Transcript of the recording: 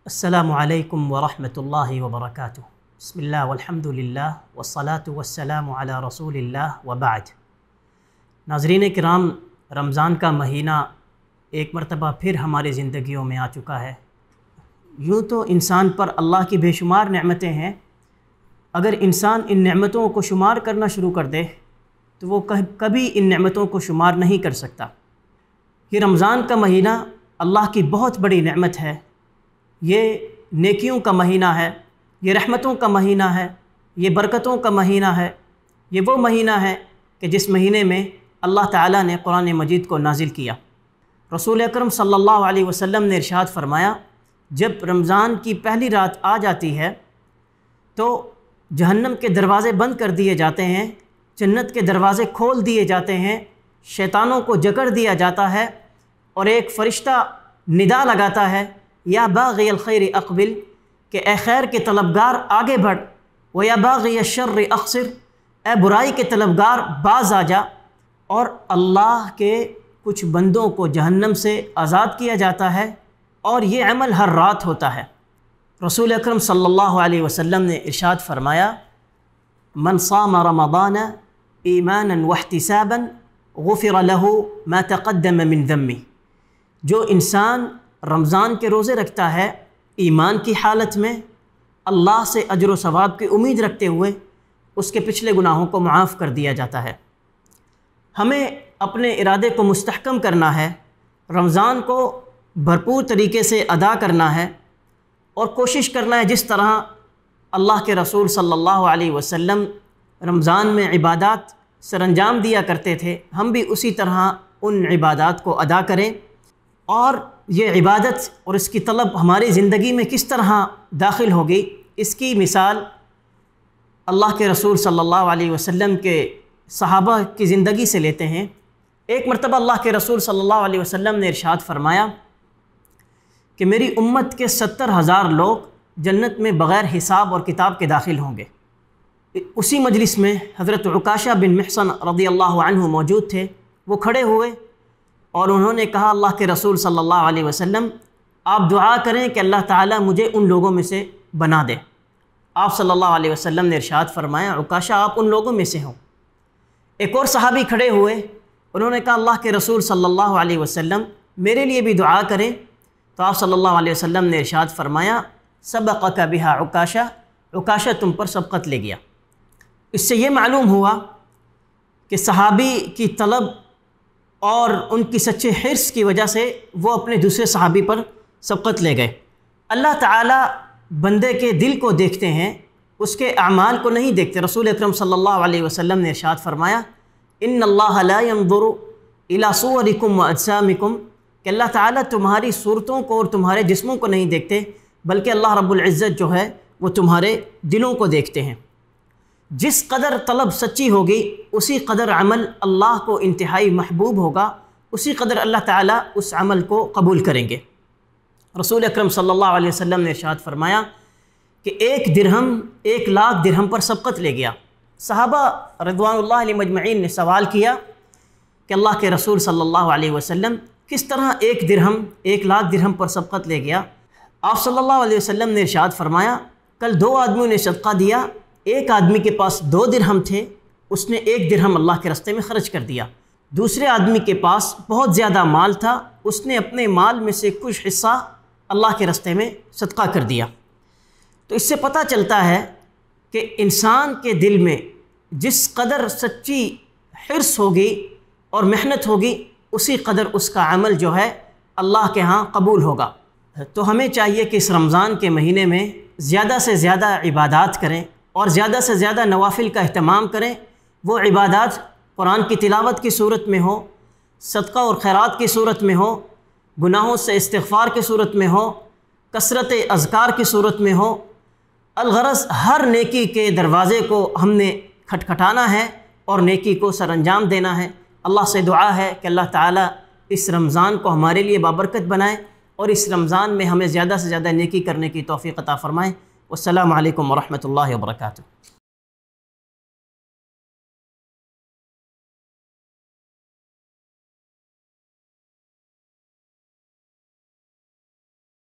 السلام علیکم ورحمۃ اللہ وبرکاتہ۔ بسم اللہ والحمد للہ والصلاة والسلام علی رسول اللہ وبعد۔ ناظرین کرام، رمضان کا مہینہ ایک مرتبہ پھر ہماری زندگیوں میں آ چکا ہے۔ یوں تو انسان پر اللہ کی بے شمار نعمتیں ہیں، اگر انسان ان نعمتوں کو شمار کرنا شروع کر دے تو وہ کبھی ان نعمتوں کو شمار نہیں کر سکتا۔ یہ رمضان کا مہینہ اللہ کی بہت بڑی نعمت ہے، یہ نیکیوں کا مہینہ ہے، یہ رحمتوں کا مہینہ ہے، یہ برکتوں کا مہینہ ہے۔ یہ وہ مہینہ ہے کہ جس مہینے میں اللہ تعالیٰ نے قرآن مجید کو نازل کیا۔ رسول اکرم صلی اللہ علیہ وسلم نے ارشاد فرمایا، جب رمضان کی پہلی رات آ جاتی ہے تو جہنم کے دروازے بند کر دیے جاتے ہیں، جنت کے دروازے کھول دیے جاتے ہیں، شیطانوں کو جکڑ دیا جاتا ہے، اور ایک فرشتہ ندا لگاتا ہے، یا باغی الخیر اقبل، کہ اے خیر کے طلبگار آگے بڑھ، و یا باغی الشر اقصر، اے برائی کے طلبگار باز آ جا۔ اور اللہ کے کچھ بندوں کو جہنم سے آزاد کیا جاتا ہے، اور یہ عمل ہر رات ہوتا ہے۔ رسول اکرم صلی اللہ علیہ وسلم نے ارشاد فرمایا، من صام رمضان ایمانا واحتسابا غفر له ما تقدم من ذنبه، جو انسان رمضان کے روزے رکھتا ہے ایمان کی حالت میں، اللہ سے اجر و ثواب کی امید رکھتے ہوئے، اس کے پچھلے گناہوں کو معاف کر دیا جاتا ہے۔ ہمیں اپنے ارادے کو مستحکم کرنا ہے، رمضان کو بھرپور طریقے سے ادا کرنا ہے، اور کوشش کرنا ہے جس طرح اللہ کے رسول صلی اللہ علیہ وسلم رمضان میں عبادات سر انجام دیا کرتے تھے، ہم بھی اسی طرح ان عبادات کو ادا کریں۔ اور یہ عبادت اور اس کی طلب ہماری زندگی میں کس طرح داخل ہوگی، اس کی مثال اللہ کے رسول صلی اللہ علیہ وسلم کے صحابہ کی زندگی سے لیتے ہیں۔ ایک مرتبہ اللہ کے رسول صلی اللہ علیہ وسلم نے ارشاد فرمایا کہ میری امت کے 70,000 لوگ جنت میں بغیر حساب اور کتاب کے داخل ہوں گے۔ اسی مجلس میں حضرت عکاشہ بن محصن رضی اللہ عنہ موجود تھے۔ وہ کھڑے ہوئے اور انہوں نے کہا، اللہ کے رسول صلی اللہ علیہ وسلم، آپ دعا کریں کہ اللہ تعالیٰ مجھے ان لوگوں میں سے بنا دے۔ آپ صلی اللہ علیہ وسلم نے ارشاد فرمایا، عکاشہ آپ ان لوگوں میں سے ہوں۔ ایک اور صحابی کھڑے ہوئے، انہوں نے کہا، اللہ کے رسول صلی اللہ علیہ وسلم میرے لیے بھی دعا کریں۔ تو آپ صلی اللہ علیہ وسلم نے ارشاد فرمایا، سبقک بہا عکاشہ، عکاشہ تم پر سبقت لے گیا۔ اس سے یہ معلوم ہوا کہ صحابی کی طلب اور ان کی سچے حرص کی وجہ سے وہ اپنے دوسرے صحابی پر سبقت لے گئے۔ اللہ تعالیٰ بندے کے دل کو دیکھتے ہیں، اس کے اعمال کو نہیں دیکھتے۔ رسول اکرم صلی اللہ علیہ وسلم نے ارشاد فرمایا، ان اللہ لا ينظر الى صورکم واجسامکم، کہ اللہ تعالیٰ تمہاری صورتوں کو اور تمہارے جسموں کو نہیں دیکھتے، بلکہ اللہ رب العزت جو ہے وہ تمہارے دلوں کو دیکھتے ہیں۔ جس قدر طلب سچی ہوگی اسی قدر عمل اللہ کو انتہائی محبوب ہوگا، اسی قدر اللہ تعالیٰ اس عمل کو قبول کریں گے۔ رسول اکرم صلی اللہ علیہ وسلم نے ارشاد فرمایا کہ 1 درہم 1,00,000 درہم پر سبقت لے گیا۔ صحابہ رضوان اللہ علیہ مجمعین نے سوال کیا کہ اللہ کے رسول صلی اللہ علیہ وسلم کس طرح 1 درہم 1,00,000 درہم پر سبقت لے گیا؟ آپ صلی اللہ علیہ وسلم نے ارشاد فرمایا، کل 2 آدمیوں نے صدقہ دیا، ایک آدمی کے پاس 2 درہم تھے، اس نے 1 درہم اللہ کے راستے میں خرچ کر دیا۔ دوسرے آدمی کے پاس بہت زیادہ مال تھا، اس نے اپنے مال میں سے کچھ حصہ اللہ کے راستے میں صدقہ کر دیا۔ تو اس سے پتہ چلتا ہے کہ انسان کے دل میں جس قدر سچی حرص ہوگی اور محنت ہوگی اسی قدر اس کا عمل جو ہے اللہ کے ہاں قبول ہوگا۔ تو ہمیں چاہیے کہ اس رمضان کے مہینے میں زیادہ سے زیادہ عبادات کریں اور زیادہ سے زیادہ نوافل کا اہتمام کریں۔ وہ عبادات قرآن کی تلاوت کی صورت میں ہو، صدقہ اور خیرات کی صورت میں ہو، گناہوں سے استغفار کی صورت میں ہو، کثرت اذکار کی صورت میں ہو۔ الغرض ہر نیکی کے دروازے کو ہم نے کھٹکھٹانا ہے اور نیکی کو سر انجام دینا ہے۔ اللہ سے دعا ہے کہ اللہ تعالیٰ اس رمضان کو ہمارے لیے بابرکت بنائے اور اس رمضان میں ہمیں زیادہ سے زیادہ نیکی کرنے کی توفیق عطا فرمائے۔ والسلام علیکم ورحمۃ اللہ وبرکاتہ۔